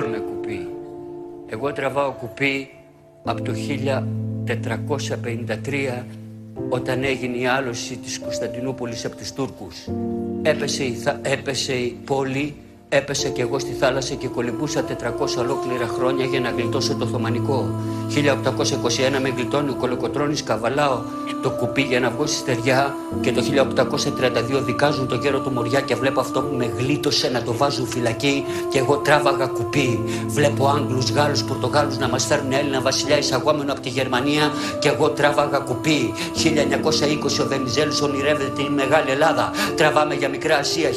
Κουπί. Εγώ τραβάω κουπί από το 1453 όταν έγινε η άλωση της Κωνσταντινούπολης από τους Τούρκους. Έπεσε η πόλη, έπεσα και εγώ στη θάλασσα και κολυμπούσα 400 ολόκληρα χρόνια για να γλιτώσω το Οθωμανικό. 1821 με γλιτώνει ο Κολοκοτρώνης, καβαλάω το κουπί για να βγω στη στεριά και το 1832 δικάζουν τον γέρο του Μοριά και βλέπω αυτό που με γλίτωσε να το βάζουν φυλακή και εγώ τράβαγα κουπί. Βλέπω Άγγλους, Γάλλους, Πορτογάλους να μας φέρνουν Έλληνα βασιλιά εισαγόμενο από τη Γερμανία και εγώ τράβαγα κουπί. 1920 ο Βενιζέλος ονειρεύεται τη Μεγάλη Ελλάδα. Τραβάμε για Μικρά Ασία.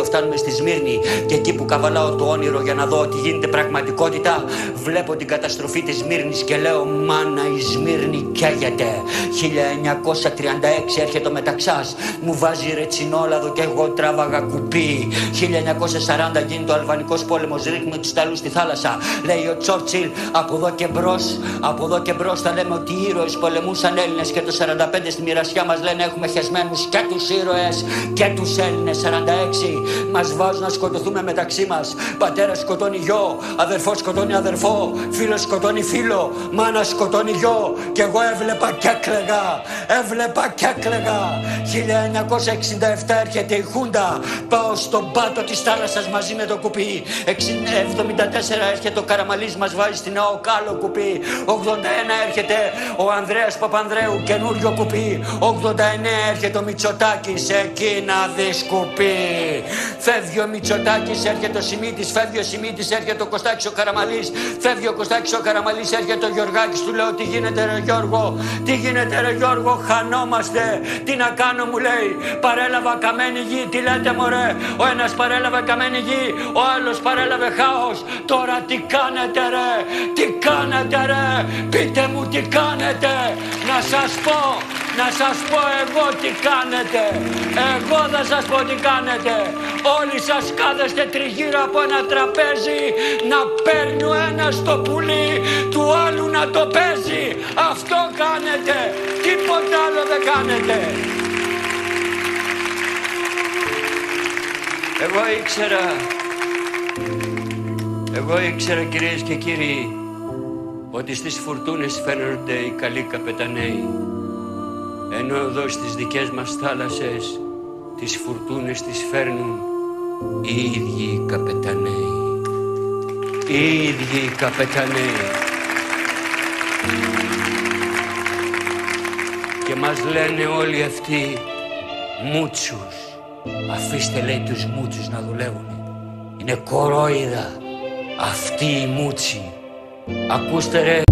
1922 φτάνουμε στη Σμύρνη και εκεί που καβαλάω το όνειρο για να δω τι γίνεται πραγματικότητα, βλέπω την καταστροφή της Σμύρνης και λέω μάνα η Σμύρνη καίγεται. 1936 έρχεται ο Μεταξάς, μου βάζει ρετσινόλαδο και εγώ τράβαγα κουπί. 1940 γίνεται ο Αλβανικός πόλεμος, ρίχνουμε τους Ιταλούς στη θάλασσα. Λέει ο Τσόρτσιλ από εδώ και μπρος θα λέμε ότι οι ήρωες πολεμούσαν Έλληνες και το 45 στη μοιρασιά μας λένε έχουμε χεσμένους και τους ήρωες και τους Έλληνες. 46 μας βάζουν να σκοτωθούμε μεταξύ μας. Πατέρας σκοτώνει γιο, αδερφός σκοτώνει αδερφό, φίλος σκοτώνει φίλο, μάνα σκοτώνει γιο και εγώ έβλεπα και έκλαιγα. 1967 έρχεται η Χούντα, πάω στον πάτο της θάλασσας μαζί με το κουπί. 74 έρχεται ο Καραμαλής, μας βάζει στην ΑΟΚ άλλο κουπί. 81 έρχεται ο Ανδρέας Παπανδρέου, καινούριο κουπί. 89 έρχεται ο Μητσοτάκης, εκεί να δεις κουπί. Φεύγει ο Μητσοτάκης, έρχεται ο Σιμίτης, φεύγει ο Σιμίτης, έρχεται ο Κωστάκης ο Καραμαλής, φεύγει ο Κωστάκης ο Καραμαλής, έρχεται ο Γιωργάκης, του λέω τι γίνεται ρε Γιώργο, τι γίνεται ρε Γιώργο, χανόμαστε, τι να κάνω μου λέει, παρέλαβα καμένη γη, τι λέτε μωρέ, ο ένας παρέλαβε καμένη γη, ο άλλος παρέλαβε χάος, τώρα τι κάνετε ρε, πείτε μου τι κάνετε, να σας πω εγώ τι κάνετε, εγώ θα σας πω τι κάνετε. Όλοι σας κάθεστε τριγύρω από ένα τραπέζι να παίρνει ο ένας το πουλί του άλλου να το παίζει. Αυτό κάνετε, τίποτα άλλο δεν κάνετε. Εγώ ήξερα κυρίες και κύριοι ότι στις φουρτούνες φαίνονται οι καλοί καπεταναίοι, ενώ εδώ στις δικές μας θάλασσες τις φουρτούνες τις φέρνουν οι ίδιοι οι καπεταναίοι. Οι ίδιοι οι καπεταναίοι. Και μας λένε όλοι αυτοί μούτσους. Αφήστε λέει τους μούτσους να δουλεύουν. Είναι κορόιδα αυτοί οι μούτσι. Ακούστε ρε.